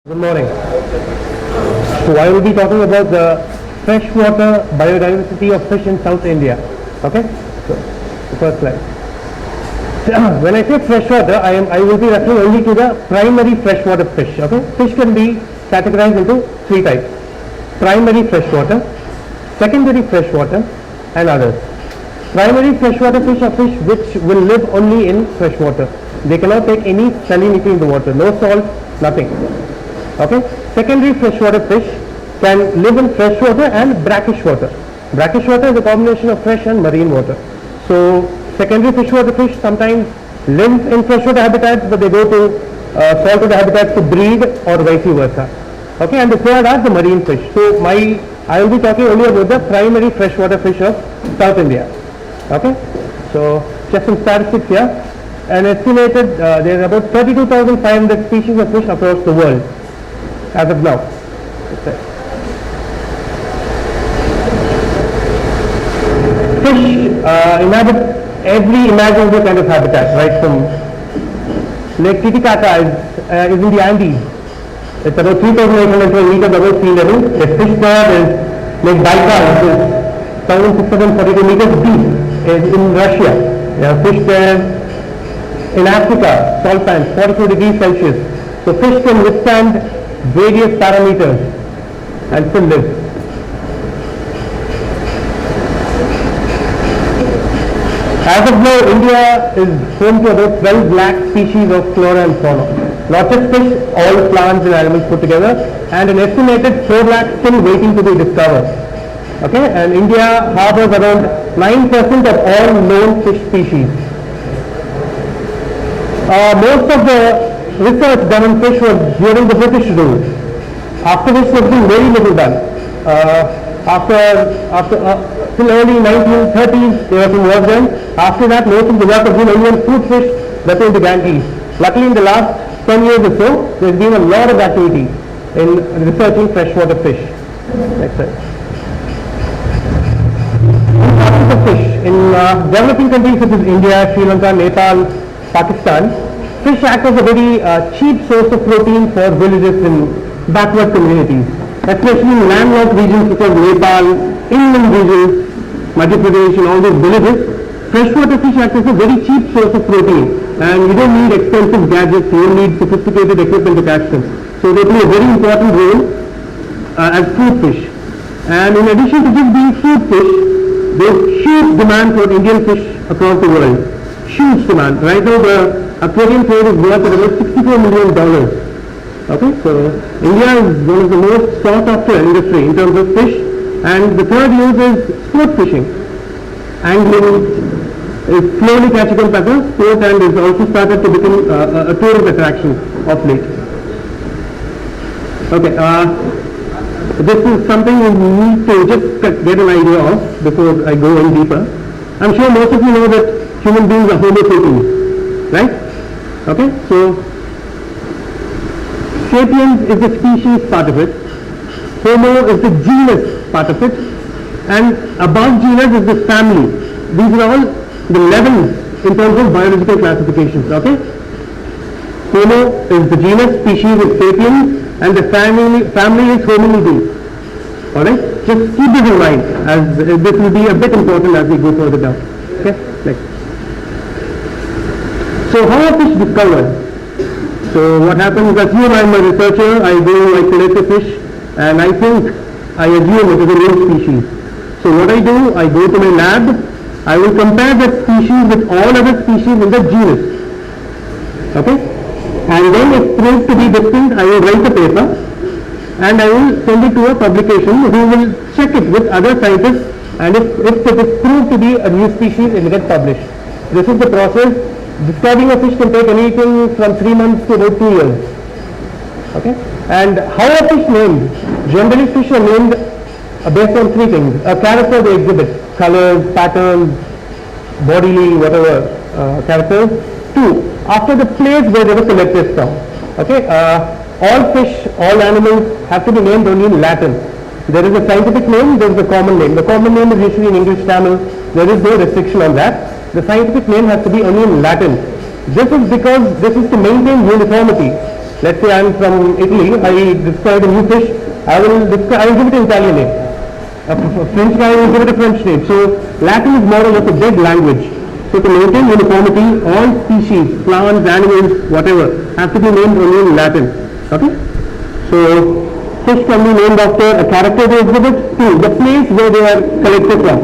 Good morning. So I will be talking about the freshwater biodiversity of fish in South India. Okay? So the first slide. When I say freshwater, I will be referring only to the primary freshwater fish. Okay? Fish can be categorized into three types: primary freshwater, secondary freshwater, and others. Primary freshwater fish are fish which will live only in freshwater. They cannot take any salinity in the water, no salt, nothing. Okay. Secondary freshwater fish can live in freshwater and brackish water. Brackish water is a combination of fresh and marine water. So secondary freshwater fish sometimes live in freshwater habitats, but they go to saltwater habitats to breed, or vice versa. Okay. And the third are the marine fish. So I will be talking only about the primary freshwater fish of South India. Okay. So just some statistics here. An estimated there are about 32,500 species of fish across the world as of now. Fish inhabit every imaginable kind of habitat, right? From Lake Titicaca is in the Andes. It's about 3,812 meters above sea level. The fish there is Lake Baikal, which is 1,642 meters deep, is in Russia. There are fish there in Africa, salt pans, 44 degrees Celsius. So fish can withstand various parameters and still live. As of now, India is home to about 12 lakh species of flora and fauna. Not just fish, all plants and animals put together, and an estimated 4 lakh still waiting to be discovered. Okay, and India harbors around 9% of all known fish species. Most of the research done on fish was during the British rule. After which there has been very little done. Till early 1930s there was some work done. After that, most of the work has been only on fruit fish, that is the Ganges. Luckily in the last 10 years or so, there has been a lot of activity in researching freshwater fish. Next slide. Of fish. In developing countries such as India, Sri Lanka, Nepal, Pakistan, fish act as a very cheap source of protein for villages in backward communities, especially in landlocked regions such as Nepal, inland regions, Madhya Pradesh, and all these villages. Freshwater fish act as a very cheap source of protein, and you don't need expensive gadgets, you don't need sophisticated equipment to catch them. So they play a very important role as food fish. And in addition to just being food fish, there's huge demand for Indian fish across the world. Huge demand. Right now the aquarium trade is worth at about $64 million. Okay, so India is one of the most sought after industry in terms of fish, and the third use is sport fishing. Angling is slowly catching up as a sport and is also started to become a tourist attraction of late. Okay, this is something you need to just get an idea of before I go in deeper. I'm sure most of you know that human beings are Homo sapiens, right? Okay, so sapiens is the species part of it, Homo is the genus part of it, and above genus is the family. These are all the levels in terms of biological classifications. Okay, Homo is the genus, species is sapiens, and the family is Hominidés. Alright, just keep this in mind, as this will be a bit important as we go further down. Okay, next. So how are fish discovered? So what happens is, assume I am a researcher, I collect a fish, and I think, I assume it is a new species. So what I do, I go to my lab, I will compare that species with all other species in the genus. Okay? And when it's proved to be distinct, I will write a paper, and I will send it to a publication who will check it with other scientists, and if it is proved to be a new species, it will get published. This is the process. Discarding a fish can take anything from 3 months to about 2 years. Okay? And how are fish named? Generally fish are named based on 3 things. A character they exhibit, colors, patterns, bodily, whatever characters. 2, after the place where they were collected from. Okay? All fish, all animals have to be named only in Latin. There is a scientific name, there is a common name. The common name is usually in English, Tamil. There is no restriction on that. The scientific name has to be only in Latin. This is because this is to maintain uniformity. let's say I'm from Italy, I describe a new fish, I will give it an Italian name. A French guy will give it a French name. So Latin is more or less a dead language. So to maintain uniformity, all species, plants, animals, whatever, have to be named only in Latin. Okay? So fish can be named after a character they exhibit, two, the place where they are collected from.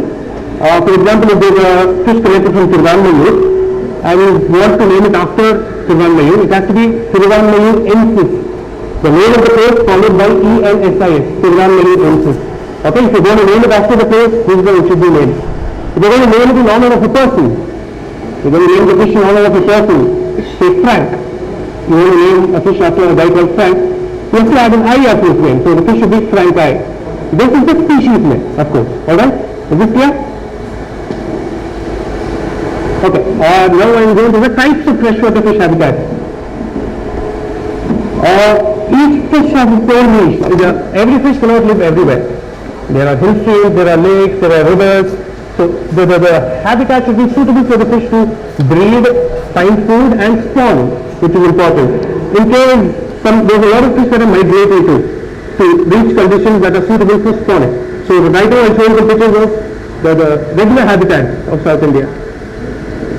For example, if there is a fish collected from Tiruvannamalur, I will want to name it after Tiruvannamalur, it has to be Tiruvannamalur-ensis. The name of the place followed by E-N-S-I-S, Tiruvannamalur-ensis. Okay, if you want to name it after the place, this is how it should be named. If you're going to name it in honor of a person, you're going to name the fish in honor of a person, say Frank. You want to name a fish after a guy called Frank, you have to add an I after his name, so the fish should be Frank I. This is the species name, of course. Alright? Is this clear? Okay, now I am going to the types of freshwater fish habitats. Each fish has its own niche. Every fish cannot live everywhere. There are hill streams, there are lakes, there are rivers. So the habitat should be suitable for the fish to breed, find food and spawn, which is important. In case there's a lot of fish that are migrating to reach conditions that are suitable for spawning. So right now I'm showing the pictures of the regular habitat of South India.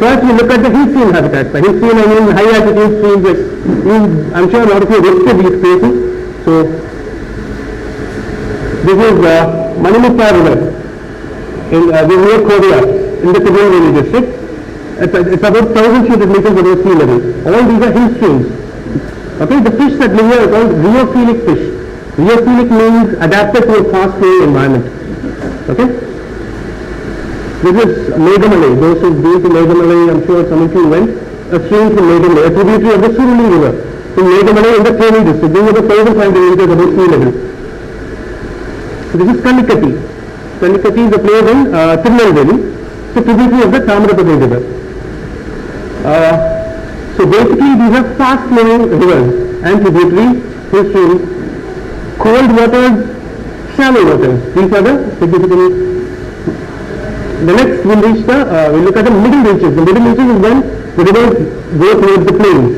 First we look at the hill stream habitats. By hill stream I mean high altitude streams. I'm sure a lot of you visited these places. So this is Manimutta River in near Korea in the Tirunelveli district. It's about 1,000 meters above sea level. All these are hill streams. Okay, the fish that live here are called rheophilic fish. Rheophilic means adapted to a fast-flowing environment. Okay. This is Meghamalai. Those who've been to Meghamalai, I'm sure some of you went. A stream from Meghamalai, a tributary of the Suruli River. In Meghamalai in the Theni district, this is about 1,500 meters above sea level. So this is Kanikati. Kanikati is a place in Tirunelveli. It's a tributary of the Tamarapadai River. So basically these are fast flowing rivers and tributaries, hill streams, cold waters, shallow waters. These are the significant. The next we'll look at the middle reaches. The middle reaches is when the rivers go towards the plains.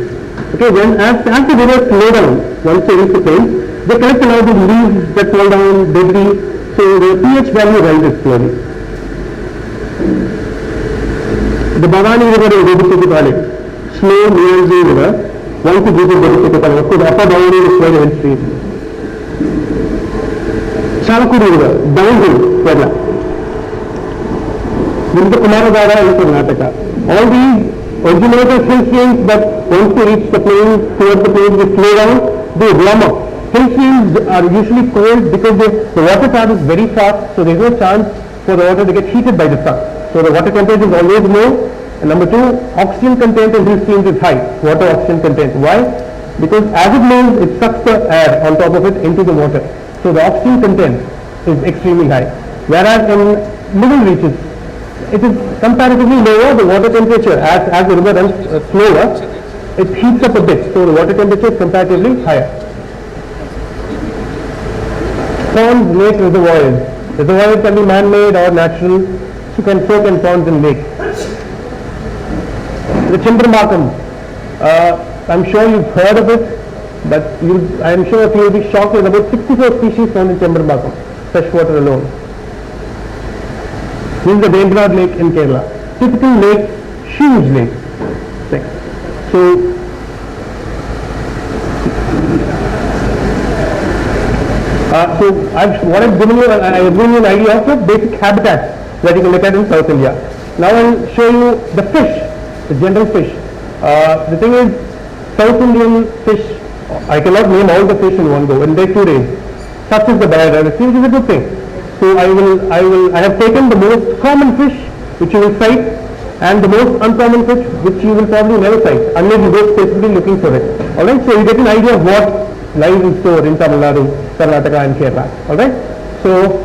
Okay, then as the rivers slow down, once they reach the plains, they collect a lot of leaves that fall down, debris, so the pH value rises slowly. The Bhavani River is Vedisipipalli, slow meandering river, once it reaches Vedisipipalli. Of course, the upper Bhavani is quite a hill stream. Chalakudi River, downhill, Kerala. This is the Kumaradhara in Karnataka. All these originated hill streams that once they reach the plains, towards the plains, they slow down, they warm up. Hill streams are usually cold because the water travels very fast, so there is no chance for the water to get heated by the sun. So the water temperature is always low. And number two, oxygen content in hill streams is high, water oxygen content. Why? Because as it moves, it sucks the air on top of it into the water. So the oxygen content is extremely high. Whereas in middle reaches, it is comparatively lower, the water temperature, as the river runs slower, it heats up a bit, so the water temperature is comparatively higher. Ponds, lakes, reservoirs. Reservoirs can be man-made or natural, you can soak in ponds and lakes. The Chimbrambakam, I'm sure you've heard of it, but I'm sure if you will be shocked, there's about 64 species found in Chimbrambakam, freshwater alone. This is the Vendrad Lake in Kerala. Typical lake, huge lake. So, what I've given you, I have given you an idea of the basic habitats that you can look at in South India. Now I'll show you the fish, the general fish. The thing is, South Indian fish, I cannot name all the fish in one go, and take 2 days. Such is the biodiversity, which is a good thing. So I have taken the most common fish which you will sight and the most uncommon fish which you will probably never sight unless you go specifically looking for it. Alright, so you get an idea of what lies in store in Tamil Nadu, Karnataka and Kerala. Alright, so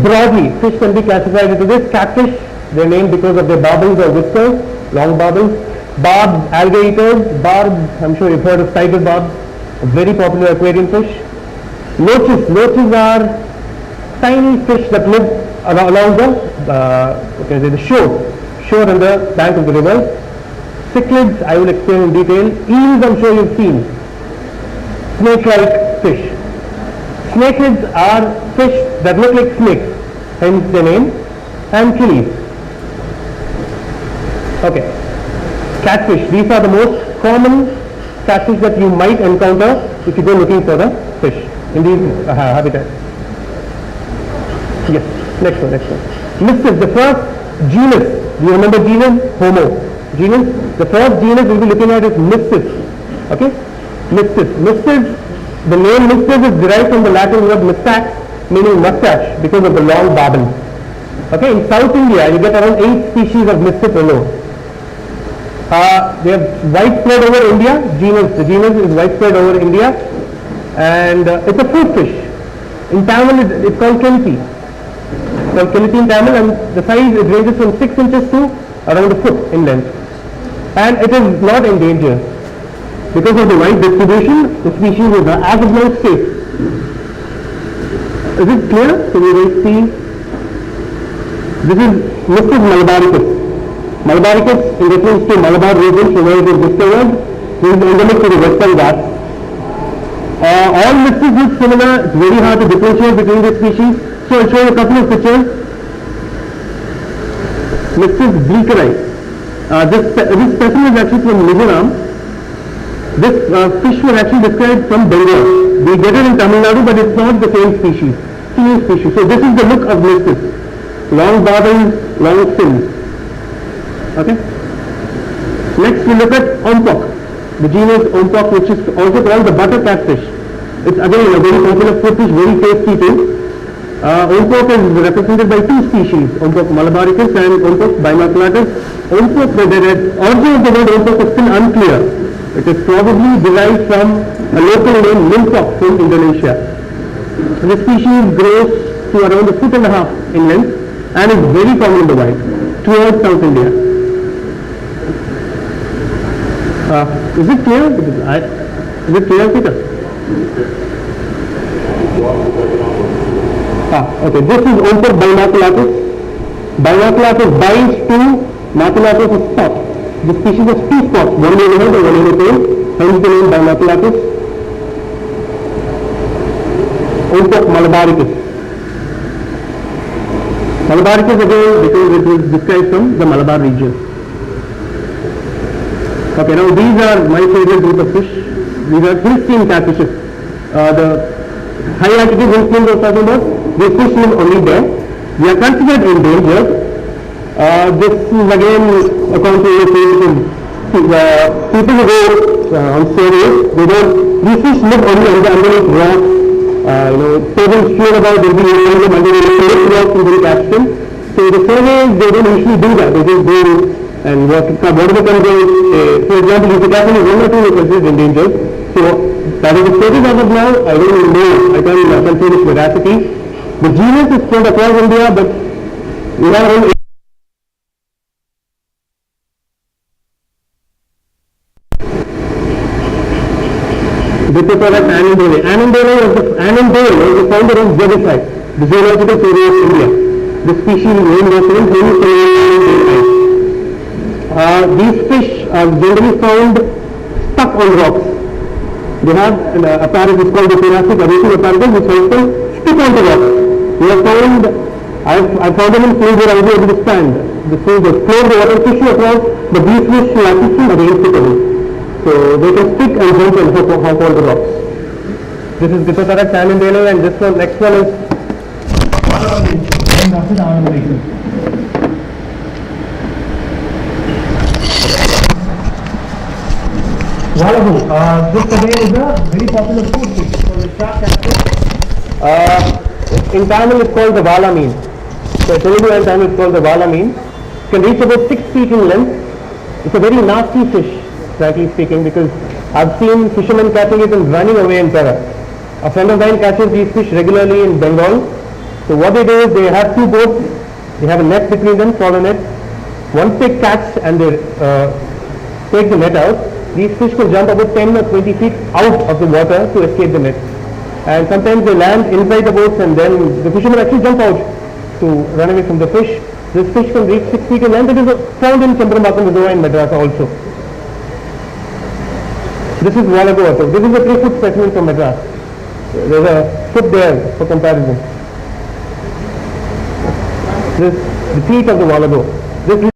broadly fish can be classified into this. Catfish, they're named because of their barbels or whiskers, long barbels. Barbs, algae eaters, barbs, I'm sure you've heard of tiger barbs, a very popular aquarium fish. Loaches are tiny fish that live along the shore on the bank of the river. Cichlids, I will explain in detail. Eels, I'm sure you've seen. snake-like fish. Snakeheads are fish that look like snakes, hence the name, and chilies. Okay. Catfish. These are the most common catfish that you might encounter if you go looking for the fish in these habitats. Yes. Next one. Mystids. The first genus. Do you remember genus? Homo. Genus. The first genus we'll be looking at is Mystids. Okay. Mystids. The name Mystids is derived from the Latin word mystax, meaning mustache, because of the long barbel. Okay. In South India, you get around 8 species of Mystids alone. They are widespread over India. The genus is widespread over India, and it's a fruit fish. In Tamil, it's called kelpi. It's called kelpi in Tamil, and the size it ranges from 6 inches to around a foot in length. And it is not endangered because of the wide distribution. The species is as of now safe. Is it clear? Can you guys see? This is Mystids malabaricus. Malabaricus, in reference to Malabar region, where it is discovered, is endemic to the Western Ghats. All mystids look similar. It's very hard to differentiate between the species. So I'll show you a couple of pictures. Mystids bleakeri. This specimen is actually from Mizoram. This fish was actually described from Bengal. We get it in Tamil Nadu, but it's not the same species. It's a new species. So this is the look of mystids. Long barbels, long fins. Okay. Next we look at Ompok, the genus Ompok, which is also called the butter catfish. It's again a very popular food fish, very tasty too. Ompok is represented by 2 species, Ompok malabaricus and Ompok bimaculatus. Ompok, the origin of the word Ompok is still unclear. It is probably derived from a local name Limpok from Indonesia. The species grows to around 1.5 feet in length and is very common in the wild towards South India. Is it clear? Is it clear, Peter? Okay. This is Ompok bimaculatus. Bimaculatus binds to maculatus of spot. The species has 2 spots, one in the head and one in the tail. Hence the name bimaculatus. Ompok malabaricus. Malabaricus again because it is described from the Malabar region. Okay, now these are my favorite group of fish. These are hill-steam catfishes. The high altitude hill-steam we are talking about, these fish live only there. They are considered endangered. This is again according to your people who go on surveys, these fish live only underneath rocks. Tables sure about they'll be using them underneath rocks and then catch them. So the surveys, they don't usually do that. They just go and whatever comes in, for example, if the catch is 1 or 2 is considered endangered. So that is the status as of now. I don't even know. I can't say this veracity. The genus is spread across India, but we have around Diplopoda annandale. Annandale was the founder of Zoophyte, the Zoological Survey of India. The species is named after him. These fish are generally found stuck on rocks. They have an apparatus called the thoracic adhesive apparatus, which helps them stick onto rocks. They are found, I found them in pools where I was able to stand. The pools explore the water tissue across, but these fish lack tissue against the pebbles. So they can stick and jump and hop on the rocks. This is Diplopoda annandale, and this one, next one is Walahu. This again is a very popular food fish called the shark catfish. In Tamil it's called the vala mean. So Telugu and Tamil it's called the vala mean. It can reach about 6 feet in length. It's a very nasty fish, frankly speaking, because I've seen fishermen catching it and running away in terror. A friend of mine catches these fish regularly in Bengal. So what they do is they have 2 boats. They have a net between them, trawler net. Once they catch and they take the net out, these fish can jump about 10 or 20 feet out of the water to escape the net. And sometimes they land inside the boats and then the fishermen actually jump out to run away from the fish. This fish can reach 6 feet in length. It is found in Chembrambakam Reservoir in Madras also. This is Wallago also. This is a 3-foot specimen from Madras. There's a foot there for comparison. This the teeth of the Wallago. This